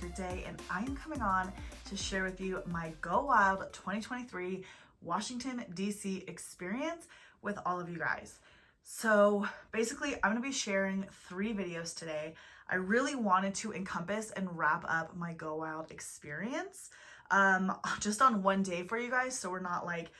AmberPlansHerDay, and I am coming on to share with you my Go Wild 2023 Washington D.C. experience with all of you guys. So basically, I'm going to be sharing 3 videos today. I really wanted to encompass and wrap up my Go Wild experience just on one day for you guys, so we're not like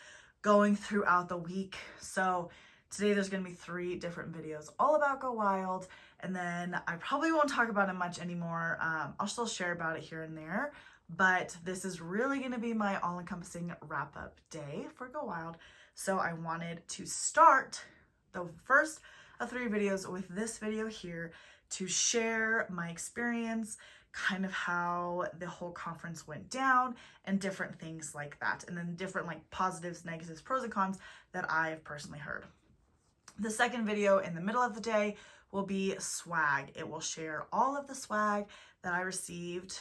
going throughout the week. So today there's going to be 3 different videos all about Go Wild, and then I probably won't talk about it much anymore. I'll still share about it here and there, but this is really going to be my all-encompassing wrap-up day for Go Wild. So I wanted to start the first of 3 videos with this video here to share my experience, kind of how the whole conference went down and different things like that, and then different like positives, negatives, pros and cons that I've personally heard. The second video in the middle of the day will be swag. It will share all of the swag that I received,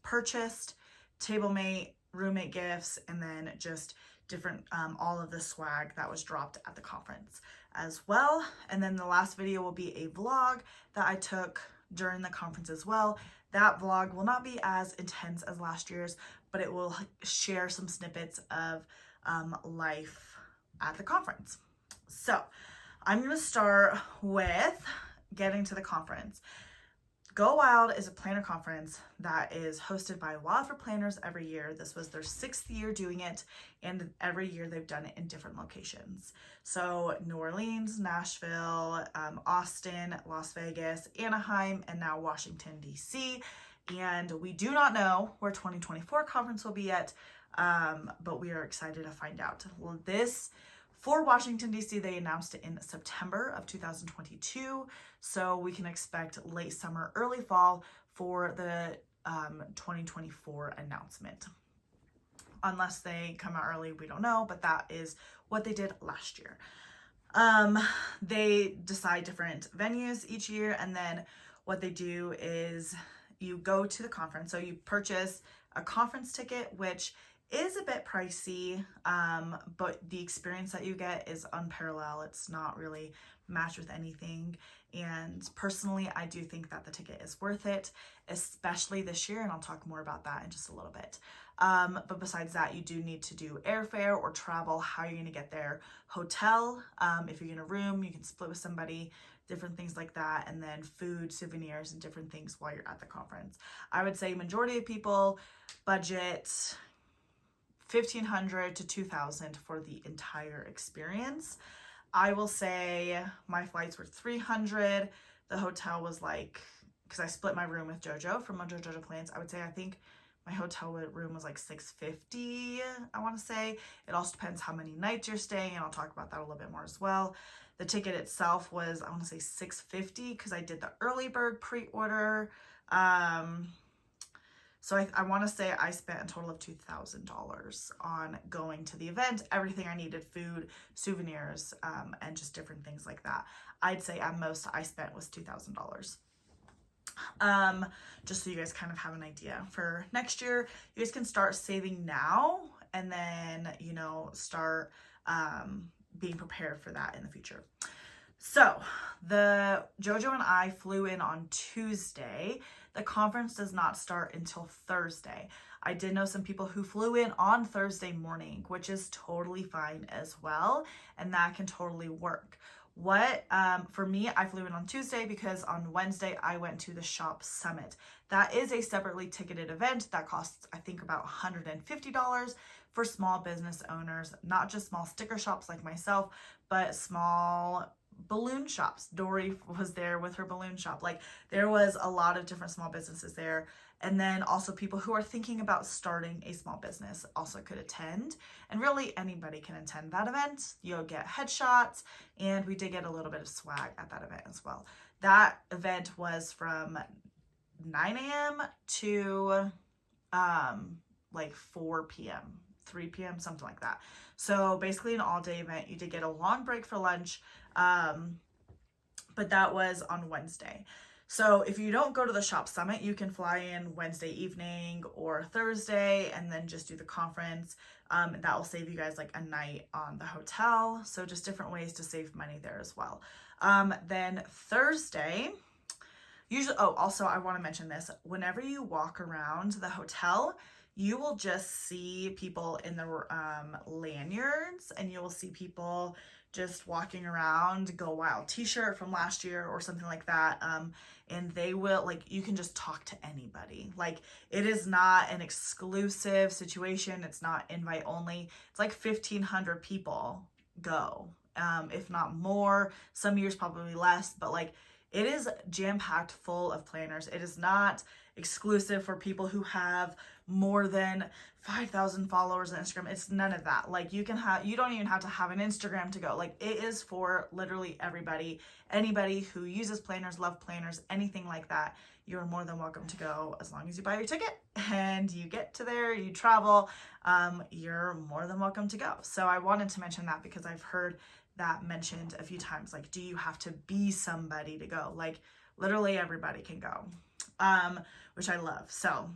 purchased, table mate, roommate gifts, and then just different, all of the swag that was dropped at the conference as well. And then the last video will be a vlog that I took during the conference as well. That vlog will not be as intense as last year's, but it will share some snippets of life at the conference. So I'm going to start with getting to the conference. Go Wild is a planner conference that is hosted by Wild for Planners every year. This was their 6th year doing it, and every year they've done it in different locations. So New Orleans, Nashville, Austin, Las Vegas, Anaheim, and now Washington, D.C. And we do not know where 2024 conference will be yet, but we are excited to find out. Well, for Washington, D.C., they announced it in September of 2022, so we can expect late summer, early fall for the 2024 announcement. Unless they come out early, we don't know, but that is what they did last year. They decide different venues each year, and then what they do is you go to the conference. So you purchase a conference ticket, which is a bit pricey, but the experience that you get is unparalleled. It's not really matched with anything. And personally, I do think that the ticket is worth it, especially this year. And I'll talk more about that in just a little bit. But besides that, you do need to do airfare or travel, how you're going to get there, hotel, if you're in a room, you can split with somebody, different things like that, and then food, souvenirs, and different things while you're at the conference. I would say majority of people budget $1,500 to $2,000 for the entire experience. I will say my flights were $300. The hotel was like, because I split my room with JoJo from JoJo Plans, I would say I think my hotel room was like $650, I want to say. It also depends how many nights you're staying, and I'll talk about that a little bit more as well. The ticket itself was, I want to say $650 because I did the early bird pre-order. So I want to say I spent a total of $2,000 on going to the event, everything I needed, food, souvenirs, and just different things like that. I'd say at most I spent was $2,000. Just so you guys kind of have an idea. For next year, you guys can start saving now and then, you know, start being prepared for that in the future. So the JoJo and I flew in on Tuesday. The conference does not start until Thursday. I did know some people who flew in on Thursday morning, which is totally fine as well, and that can totally work. For me, I flew in on Tuesday because on Wednesday I went to the Shop Summit. That is a separately ticketed event that costs, I think, about $150 for small business owners, not just small sticker shops like myself, but small balloon shops. Dory was there with her balloon shop. Like, there was a lot of different small businesses there. And then also people who are thinking about starting a small business also could attend. And really anybody can attend that event. You'll get headshots, and we did get a little bit of swag at that event as well. That event was from 9 a.m. to like 4 p.m. 3 p.m., something like that. So basically an all-day event. You did get a long break for lunch, but that was on Wednesday. So if you don't go to the Shop Summit, you can fly in Wednesday evening or Thursday and then just do the conference. That will save you guys like a night on the hotel. So just different ways to save money there as well. Then Thursday, Usually, oh, also I want to mention this. Whenever you walk around the hotel, you will just see people in the lanyards, and you will see people just walking around, Go Wild t-shirt from last year or something like that. And they will, like, you can just talk to anybody. Like, it is not an exclusive situation. It's not invite only. It's like 1,500 people go, if not more. Some years probably less, but like, it is jam-packed full of planners. It is not exclusive for people who have more than 5,000 followers on Instagram. It's none of that. Like, you don't even have to have an Instagram to go. Like, it is for literally everybody. Anybody who uses planners, love planners, anything like that, you're more than welcome to go as long as you buy your ticket and you get to there, you travel, you're more than welcome to go. So I wanted to mention that because I've heard that mentioned a few times. Like, do you have to be somebody to go? Like, literally everybody can go, which I love. So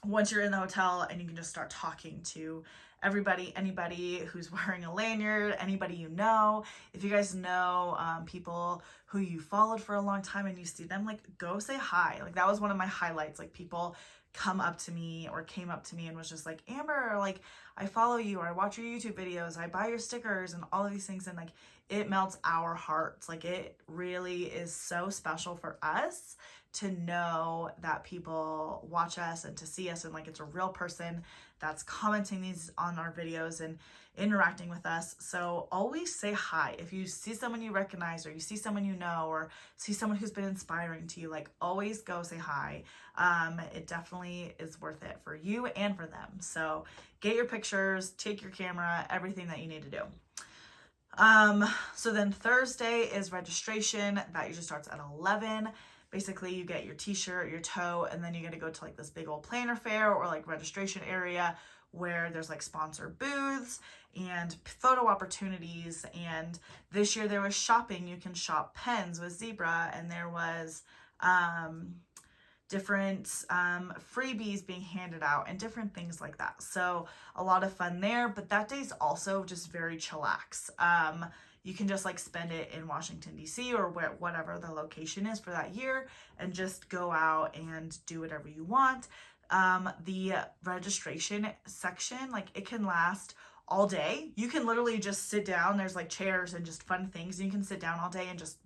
once you're in the hotel, and you can just start talking to everybody, anybody who's wearing a lanyard, anybody you know. If you guys know people who you followed for a long time and you see them, like, go say hi. Like, that was one of my highlights. Like, people came up to me and was just like, Amber, like, I follow you, or I watch your YouTube videos, I buy your stickers and all of these things. And like, it melts our hearts. Like, it really is so special for us to know that people watch us and to see us, and like, it's a real person that's commenting these on our videos and interacting with us. So always say hi. If you see someone you recognize, or you see someone you know, or see someone who's been inspiring to you, like, always go say hi. It definitely is worth it for you and for them. So get your pictures, take your camera, everything that you need to do. So then Thursday is registration. That usually starts at 11. Basically, you get your t-shirt, your tote, and then you get to go to like this big old planner fair or like registration area where there's like sponsored booths and photo opportunities. And this year there was shopping. You can shop pens with Zebra, and there was different freebies being handed out and different things like that. So a lot of fun there, but that day's also just very chillax. You can just like spend it in Washington, D.C. or whatever the location is for that year, and just go out and do whatever you want. The registration section, like, it can last all day. You can literally just sit down. There's like chairs and just fun things. You can sit down all day and just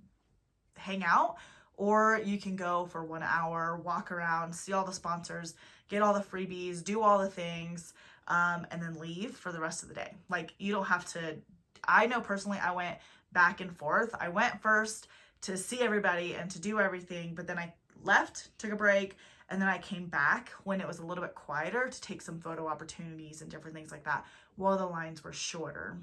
hang out, or you can go for 1 hour, walk around, see all the sponsors, get all the freebies, do all the things, and then leave for the rest of the day. Like, you don't have to. I know personally, I went back and forth. I went first to see everybody and to do everything, but then I left, took a break, and then I came back when it was a little bit quieter to take some photo opportunities and different things like that while the lines were shorter,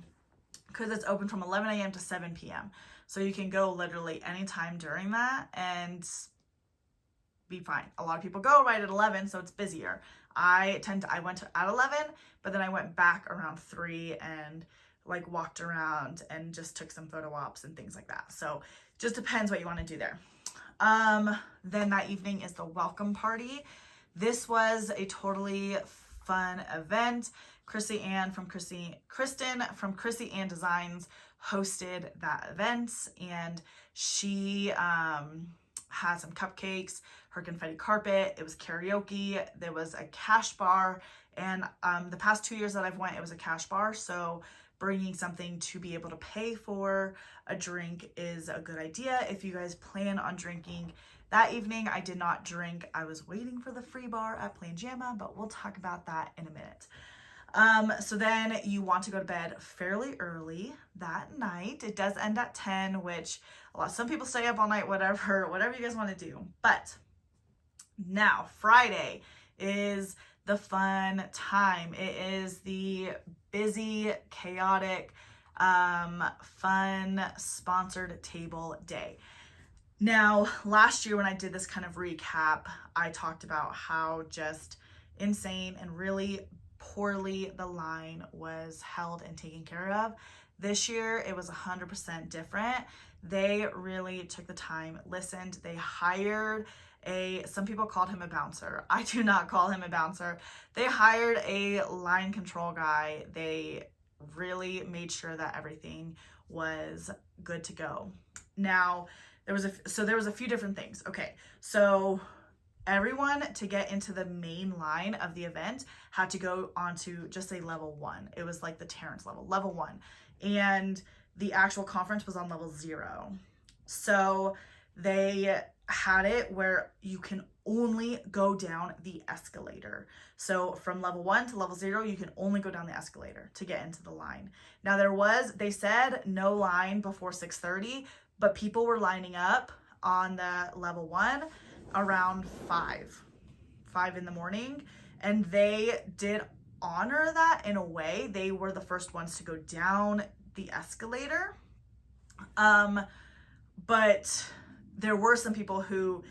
because it's open from 11 a.m. to 7 p.m. So you can go literally anytime during that and be fine. A lot of people go right at 11, so it's busier. I went at 11, but then I went back around 3 and like walked around and just took some photo ops and things like that. So just depends what you want to do there. Then that evening is the welcome party. This was a totally fun event. Kristen from Chrissy Ann Designs hosted that event, and she had some cupcakes, her confetti carpet, it was karaoke, there was a cash bar, and the past 2 years that I've went, it was a cash bar, so bringing something to be able to pay for a drink is a good idea if you guys plan on drinking. That evening, I did not drink. I was waiting for the free bar at Plain Jamma, but we'll talk about that in a minute. So then you want to go to bed fairly early that night. It does end at 10, which some people stay up all night, whatever you guys want to do. But now Friday is the fun time. It is the busy, chaotic, fun, sponsored table day. Now, last year when I did this kind of recap, I talked about how just insane and really poorly the line was held and taken care of. This year, it was 100% different. They really took the time, listened. They hired some people called him a bouncer. I do not call him a bouncer. They hired a line control guy. They really made sure that everything was good to go. Now, there was a few different things. Okay, so everyone to get into the main line of the event had to go onto just a level 1. It was like the Terrence level 1. And the actual conference was on level 0. So they had it where you can only go down the escalator. So from level 1 to level 0, you can only go down the escalator to get into the line. Now they said no line before 6:30, but people were lining up on the level 1 around 5 in the morning, and they did honor that in a way. They were the first ones to go down the escalator, but there were some people who,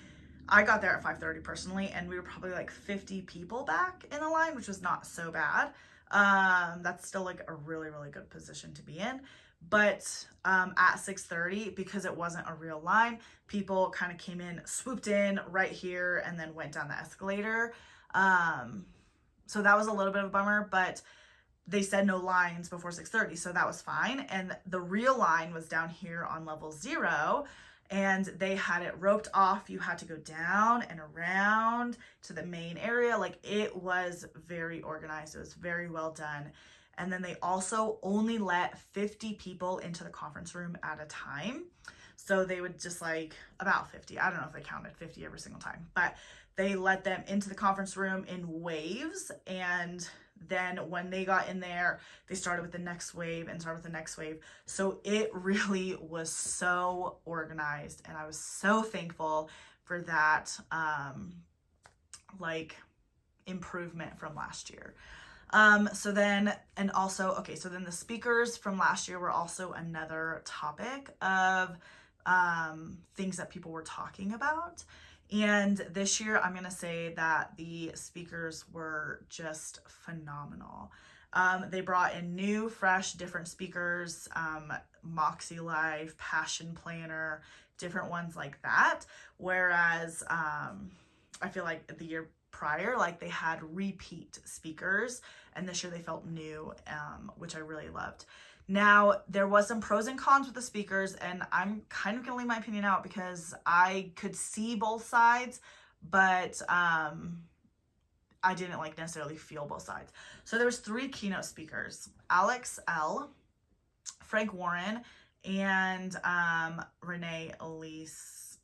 I got there at 5:30 personally, and we were probably like 50 people back in the line, which was not so bad. That's still like a really, really good position to be in. But at 6:30, because it wasn't a real line, people kind of came in, swooped in right here, and then went down the escalator. So that was a little bit of a bummer, but they said no lines before 6:30, so that was fine. And the real line was down here on level 0, and they had it roped off. You had to go down and around to the main area. Like, it was very organized. It was very well done. And then they also only let 50 people into the conference room at a time. So they would just like about 50. I don't know if they counted 50 every single time, but they let them into the conference room in waves. And then when they got in there, they started with the next wave and started with the next wave. So it really was so organized, and I was so thankful for that, like, improvement from last year. So then the speakers from last year were also another topic of things that people were talking about. And this year, I'm going to say that the speakers were just phenomenal. They brought in new, fresh, different speakers, Moxie Life, Passion Planner, different ones like that. Whereas I feel like the year prior, like, they had repeat speakers, and this year they felt new, which I really loved. Now, there was some pros and cons with the speakers, and I'm kind of going to leave my opinion out because I could see both sides, but I didn't like necessarily feel both sides. So there was 3 keynote speakers: Alex L., Frank Warren, and Renee Elise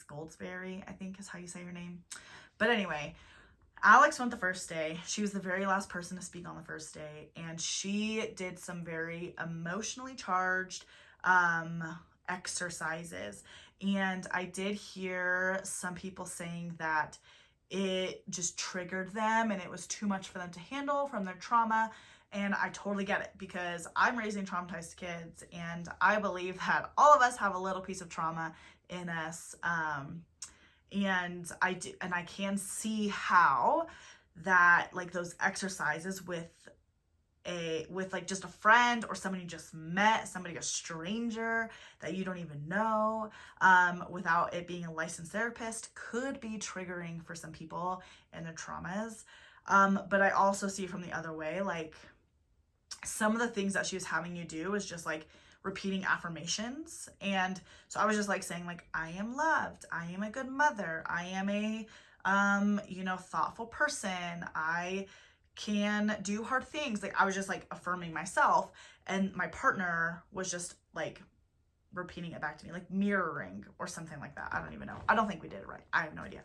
Goldsberry, I think is how you say her name. But anyway, Alex went the first day. She was the very last person to speak on the first day, and she did some very emotionally charged exercises. And I did hear some people saying that it just triggered them and it was too much for them to handle from their trauma. And I totally get it, because I'm raising traumatized kids, and I believe that all of us have a little piece of trauma in us. And I can see how that, like, those exercises with like just a friend or somebody you just met, a stranger that you don't even know, without it being a licensed therapist, could be triggering for some people and their traumas. But I also see it from the other way. Like, some of the things that she was having you do is just like repeating affirmations. And so I was just like saying, like, I am loved, I am a good mother, I am a thoughtful person, I can do hard things. Like, I was just like affirming myself, and my partner was just like repeating it back to me, like mirroring or something like that. I don't even know. I don't think we did it right. I have no idea.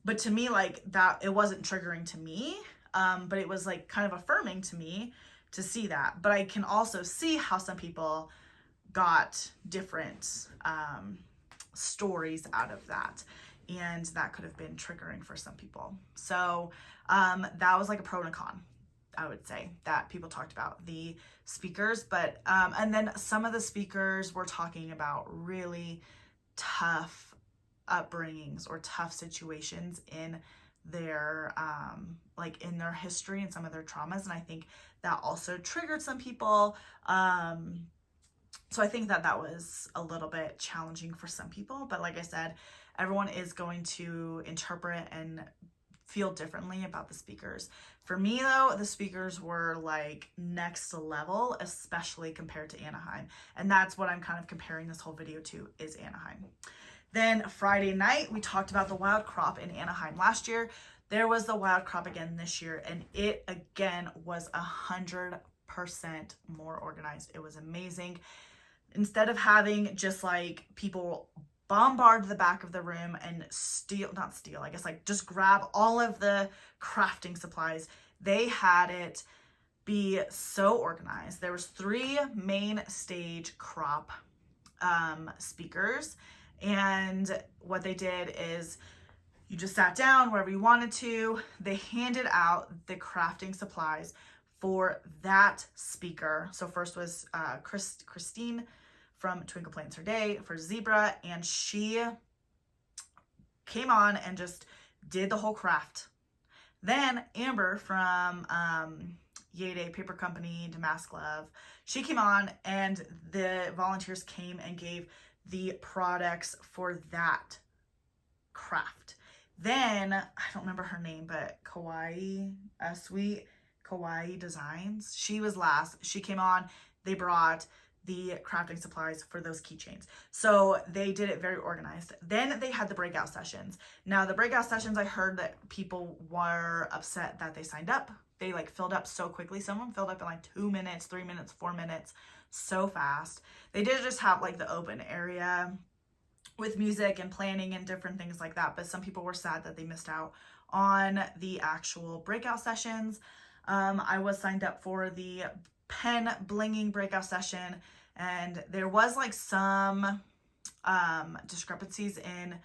But to me, like, that, it wasn't triggering to me, but it was like kind of affirming to me to see that. But I can also see how some people got different stories out of that, and that could have been triggering for some people. So that was like a pro and a con, I would say, that people talked about the speakers. But and then some of the speakers were talking about really tough upbringings or tough situations in their like in their history and some of their traumas, and I think that also triggered some people. So I think that was a little bit challenging for some people, but like I said, everyone is going to interpret and feel differently about the speakers. For me though, the speakers were like next level, especially compared to Anaheim. And that's what I'm kind of comparing this whole video to, is Anaheim. Then Friday night, we talked about the wild crop in Anaheim last year. There was the wild crop again this year, and it again was 100% more organized. It was amazing. Instead of having just like people bombard the back of the room and just grab all of the crafting supplies, they had it be so organized. There was 3 main stage crop speakers, and what they did is you just sat down wherever you wanted to. They handed out the crafting supplies for that speaker. So first was Christine from McLaughlin Rd for Zebra, and she came on and just did the whole craft. Then Amber from Yayday Paper Company, Damask Love, she came on, and the volunteers came and gave the products for that craft. Then, I don't remember her name, but Sweet Kawaii Designs, she was last. She came on, they brought the crafting supplies for those keychains. So they did it very organized. Then they had the breakout sessions. Now the breakout sessions, I heard that people were upset that they signed up. They like filled up so quickly. Some of them filled up in like 2 minutes, 3 minutes, 4 minutes, so fast. They did just have like the open area with music and planning and different things like that. But some people were sad that they missed out on the actual breakout sessions. I was signed up for the pen blinging breakout session, and there was like some discrepancies in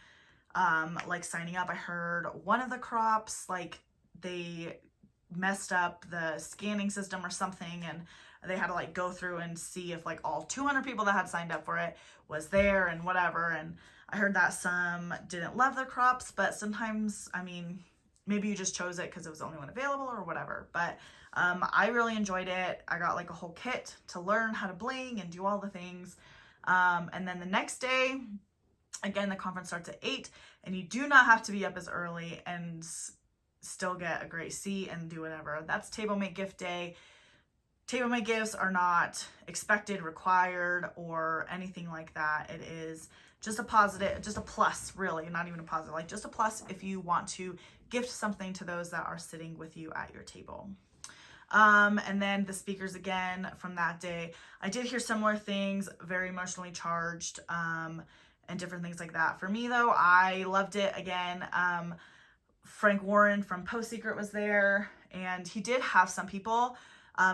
like signing up. I heard one of the crops, like they messed up the scanning system or something, and they had to like go through and see if like all 200 people that had signed up for it was there and whatever. And I heard that some didn't love their crops, but sometimes, I mean, maybe you just chose it because it was the only one available or whatever. But I really enjoyed it. I got like a whole kit to learn how to bling and do all the things. And then the next day, again, the conference starts at 8, and you do not have to be up as early and still get a great seat and do whatever. That's Table Make Gift Day. Table Make gifts are not expected, required, or anything like that. It is just a positive, just a plus, really, not even a positive, like just a plus if you want to gift something to those that are sitting with you at your table. And then the speakers again from that day, I did hear similar things, very emotionally charged, and different things like that. For me though, I loved it. Again, Frank Warren from Post Secret was there, and he did have some people.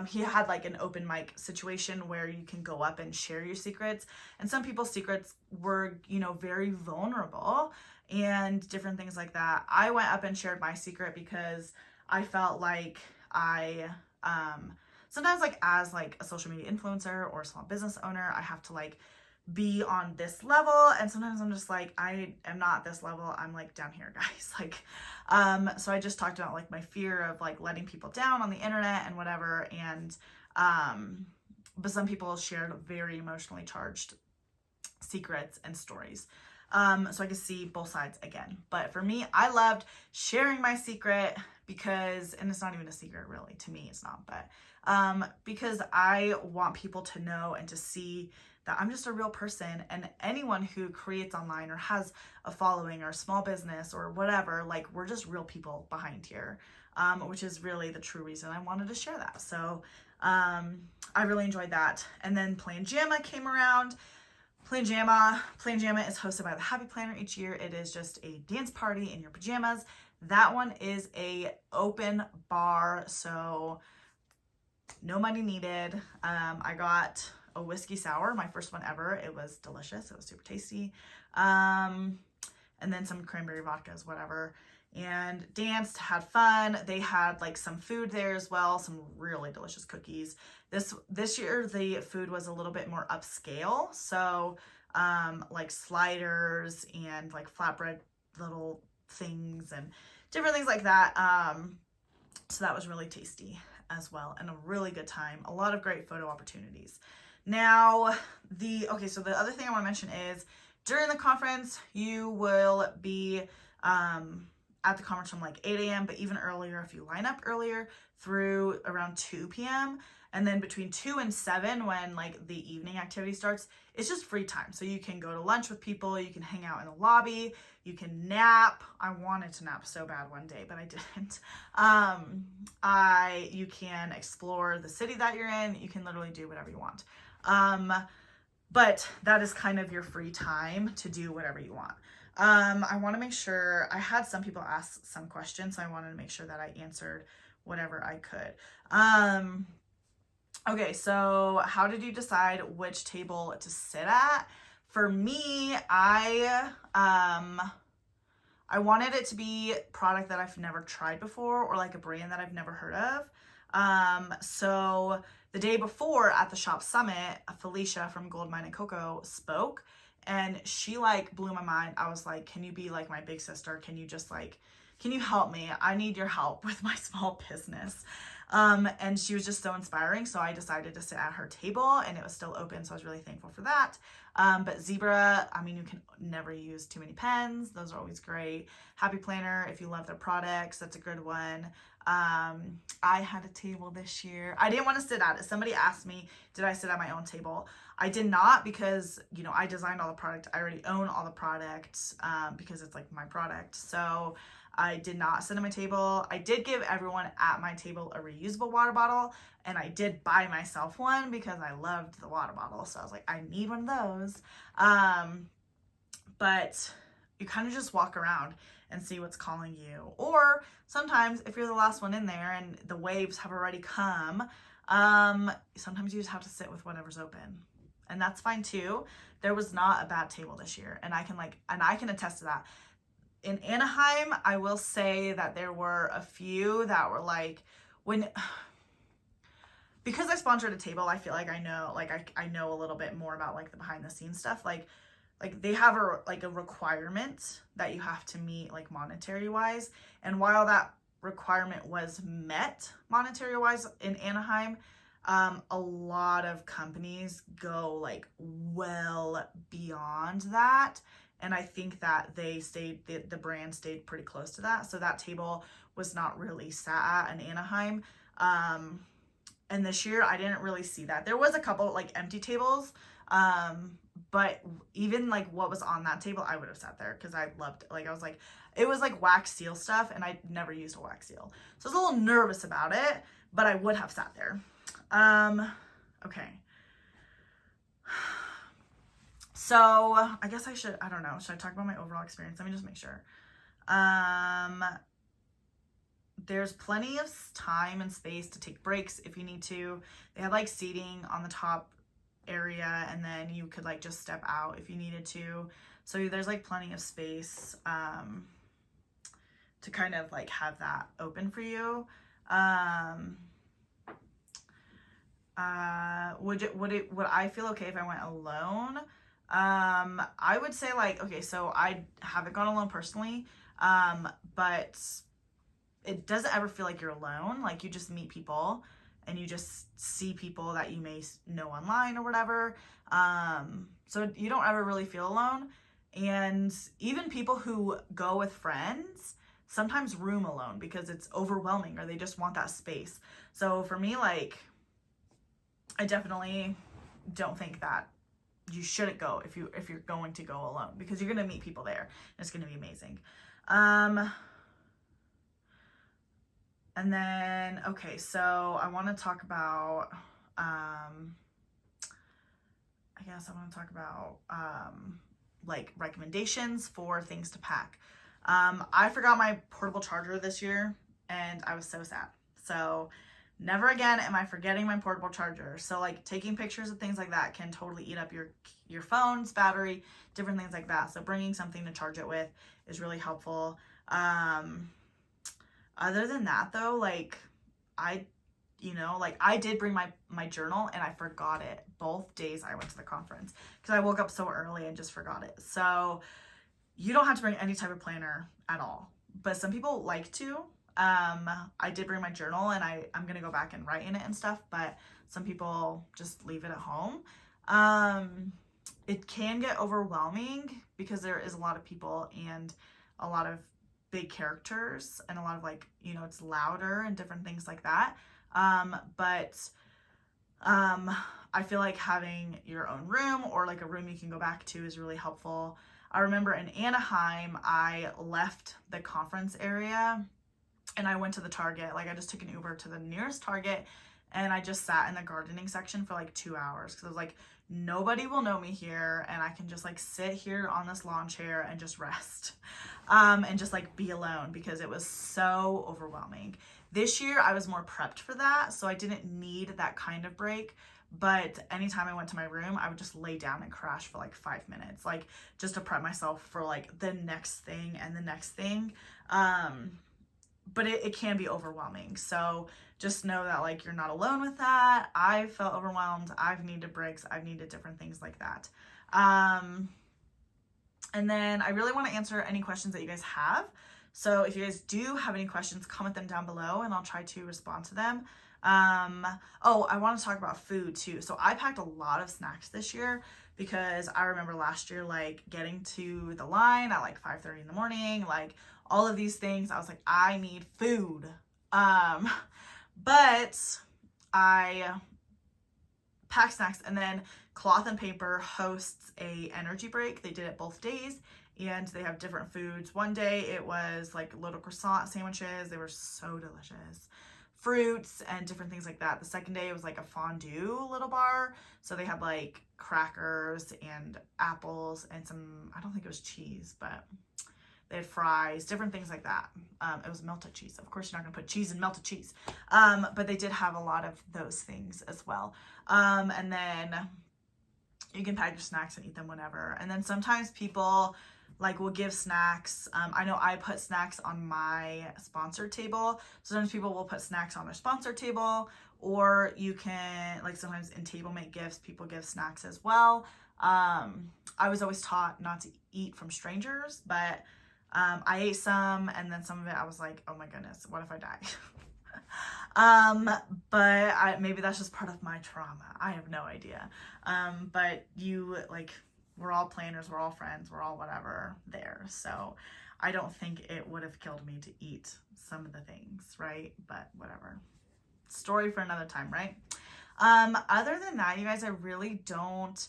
He had like an open mic situation where you can go up and share your secrets, and some people's secrets were, you know, very vulnerable and different things like that. I went up and shared my secret because I felt like I, sometimes like as like a social media influencer or a small business owner, I have to like be on this level, and sometimes I'm just like, I am not this level, I'm like down here, guys. Like so I just talked about like my fear of like letting people down on the internet and whatever, and but some people shared very emotionally charged secrets and stories, so I could see both sides again. But for me, I loved sharing my secret because, and it's not even a secret really, to me it's not, but because I want people to know and to see that I'm just a real person, and anyone who creates online or has a following or a small business or whatever, like we're just real people behind here, which is really the true reason I wanted to share that. So I really enjoyed that. And then Plan Jamma came around. Plan Jamma is hosted by the Happy Planner each year. It is just a dance party in your pajamas. That one is a open bar, so no money needed. I got a whiskey sour, my first one ever. It was delicious. It was super tasty. And then some cranberry vodkas, whatever. And danced, had fun. They had like some food there as well, some really delicious cookies. This year the food was a little bit more upscale, so like sliders and like flatbread little things and different things like that. So that was really tasty as well, and a really good time. A lot of great photo opportunities. Now, so the other thing I want to mention is during the conference, you will be at the conference from like 8 a.m., but even earlier if you line up earlier through around 2 p.m. And then between 2 and 7, when like the evening activity starts, it's just free time. So you can go to lunch with people, you can hang out in the lobby, you can nap. I wanted to nap so bad one day, but I didn't. You can explore the city that you're in. You can literally do whatever you want. But that is kind of your free time to do whatever you want. I want to make sure, I had some people ask some questions, so I wanted to make sure that I answered whatever I could. Okay, so how did you decide which table to sit at? For me, I wanted it to be product that I've never tried before, or like a brand that I've never heard of. So the day before at the shop summit, Felicia from Gold Mine and Cocoa spoke, and she like blew my mind. I was like, can you be like my big sister? Can you help me? I need your help with my small business. And she was just so inspiring. So I decided to sit at her table, and it was still open. So I was really thankful for that. But Zebra, I mean, you can never use too many pens. Those are always great. Happy Planner, if you love their products, that's a good one. I had a table this year. I didn't want to sit at it. Somebody asked me, did I sit at my own table? I did not, because, you know, I designed all the product. I already own all the products, because it's like my product. So I did not sit at my table. I did give everyone at my table a reusable water bottle, and I did buy myself one because I loved the water bottle. So I was like, I need one of those. But you kind of just walk around and see what's calling you. Or sometimes if you're the last one in there and the waves have already come, sometimes you just have to sit with whatever's open. And that's fine too. There was not a bad table this year, and I can attest to that. In Anaheim, I will say that there were a few that were like, because I sponsored a table, I feel like I know a little bit more about like the behind the scenes stuff. Like they have a requirement that you have to meet like monetary wise. And while that requirement was met monetary wise in Anaheim, a lot of companies go like well beyond that. And I think that the brand stayed pretty close to that. So that table was not really sat at in Anaheim. And this year I didn't really see that. There was a couple like empty tables. But even like what was on that table, I would have sat there because I loved it. Like I was like, it was like wax seal stuff, and I never used a wax seal. So I was a little nervous about it, but I would have sat there. Okay. So I guess I don't know. Should I talk about my overall experience? Let me just make sure. There's plenty of time and space to take breaks if you need to. They had like seating on the top area, and then you could like just step out if you needed to. So there's like plenty of space to kind of like have that open for you. Would I feel okay if I went alone? I would say like, okay, so I haven't gone alone personally, but it doesn't ever feel like you're alone. Like you just meet people and you just see people that you may know online or whatever. So you don't ever really feel alone. And even people who go with friends sometimes room alone because it's overwhelming or they just want that space. So for me, like, I definitely don't think that you shouldn't go if you're going to go alone, because you're going to meet people there and it's going to be amazing. And then, okay, so I want to talk about, like recommendations for things to pack. I forgot my portable charger this year and I was so sad. So never again am I forgetting my portable charger. So like taking pictures of things like that can totally eat up your phone's battery, different things like that. So bringing something to charge it with is really helpful. Other than that though, like I did bring my journal and I forgot it both days I went to the conference because I woke up so early and just forgot it. So you don't have to bring any type of planner at all, but some people like to. I did bring my journal and I'm going to go back and write in it and stuff, but some people just leave it at home. It can get overwhelming because there is a lot of people and a lot of big characters and a lot of like, you know, it's louder and different things like that. I feel like having your own room or like a room you can go back to is really helpful. I remember in Anaheim, I left the conference area and I went to the Target. Like I just took an Uber to the nearest Target and I just sat in the gardening section for like 2 hours because I was like, nobody will know me here and I can just like sit here on this lawn chair and just rest and just like be alone because it was so overwhelming. This year I was more prepped for that, so I didn't need that kind of break. But anytime I went to my room, I would just lay down and crash for like 5 minutes, like just to prep myself for like the next thing and the next thing. But it can be overwhelming. So just know that like you're not alone with that. I felt overwhelmed. I've needed breaks. I've needed different things like that. And then I really want to answer any questions that you guys have. So if you guys do have any questions, comment them down below and I'll try to respond to them. Oh, I want to talk about food too. So I packed a lot of snacks this year because I remember last year, like getting to the line at like 5:30 in the morning, like all of these things. I was like, I need food. But I packed snacks, and then Cloth and Paper hosts a energy break. They did it both days. And they have different foods. One day it was like little croissant sandwiches. They were so delicious. Fruits and different things like that. The second day it was like a fondue little bar. So they had like crackers and apples and some, I don't think it was cheese, but they had fries, different things like that. It was melted cheese. Of course, you're not gonna put cheese in melted cheese. But they did have a lot of those things as well. And then you can pack your snacks and eat them whenever. And then sometimes people like will give snacks. I know I put snacks on my sponsored table. Sometimes people will put snacks on their sponsored table, or you can like sometimes in table make gifts, people give snacks as well. I was always taught not to eat from strangers, but I ate some, and then some of it I was like, oh my goodness, what if I die? But maybe that's just part of my trauma. I have no idea. But we're all planners, we're all friends, we're all whatever there. So I don't think it would have killed me to eat some of the things, right? But whatever. Story for another time, right? Other than that, you guys, I really don't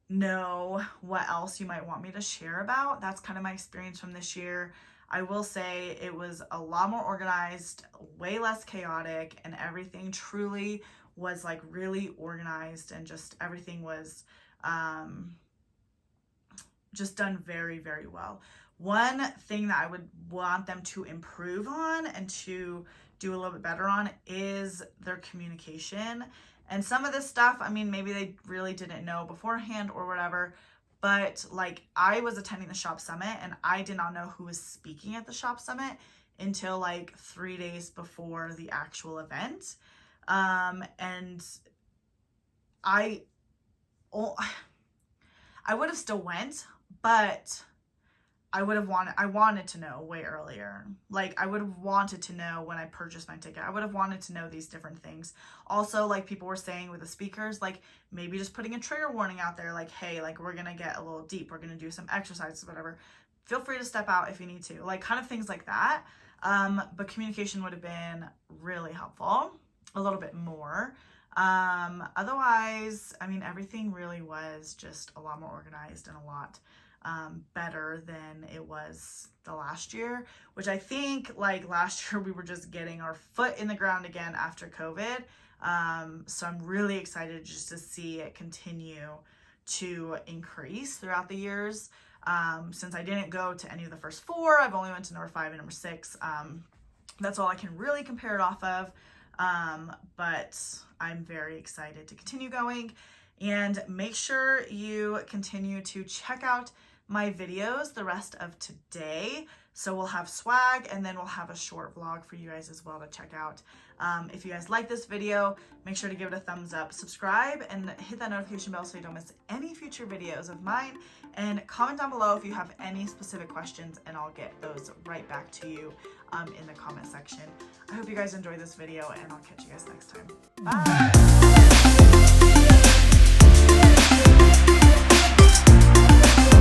know what else you might want me to share about. That's kind of my experience from this year. I will say it was a lot more organized, way less chaotic, and everything truly was like really organized, and just everything was just done very, very well. One thing that I would want them to improve on and to do a little bit better on is their communication. And some of this stuff, I mean, maybe they really didn't know beforehand or whatever, but like I was attending the shop summit and I did not know who was speaking at the shop summit until like 3 days before the actual event. And I would have still went, but I wanted to know way earlier. Like I would have wanted to know when I purchased my ticket. I would have wanted to know these different things. Also, like people were saying with the speakers, like maybe just putting a trigger warning out there, like, hey, like we're gonna get a little deep, we're gonna do some exercises, whatever. Feel free to step out if you need to, like kind of things like that. But communication would have been really helpful, a little bit more. Otherwise, I mean, everything really was just a lot more organized and a lot better than it was the last year, which I think like last year we were just getting our foot in the ground again after COVID. So I'm really excited just to see it continue to increase throughout the years. Since I didn't go to any of the first 4, I've only went to number 5 and number 6. That's all I can really compare it off of. But I'm very excited to continue going, and make sure you continue to check out my videos the rest of today. So we'll have swag, and then we'll have a short vlog for you guys as well to check out. If you guys like this video, make sure to give it a thumbs up, subscribe, and hit that notification bell so you don't miss any future videos of mine. And comment down below if you have any specific questions, and I'll get those right back to you in the comment section. I hope you guys enjoyed this video, and I'll catch you guys next time. Bye!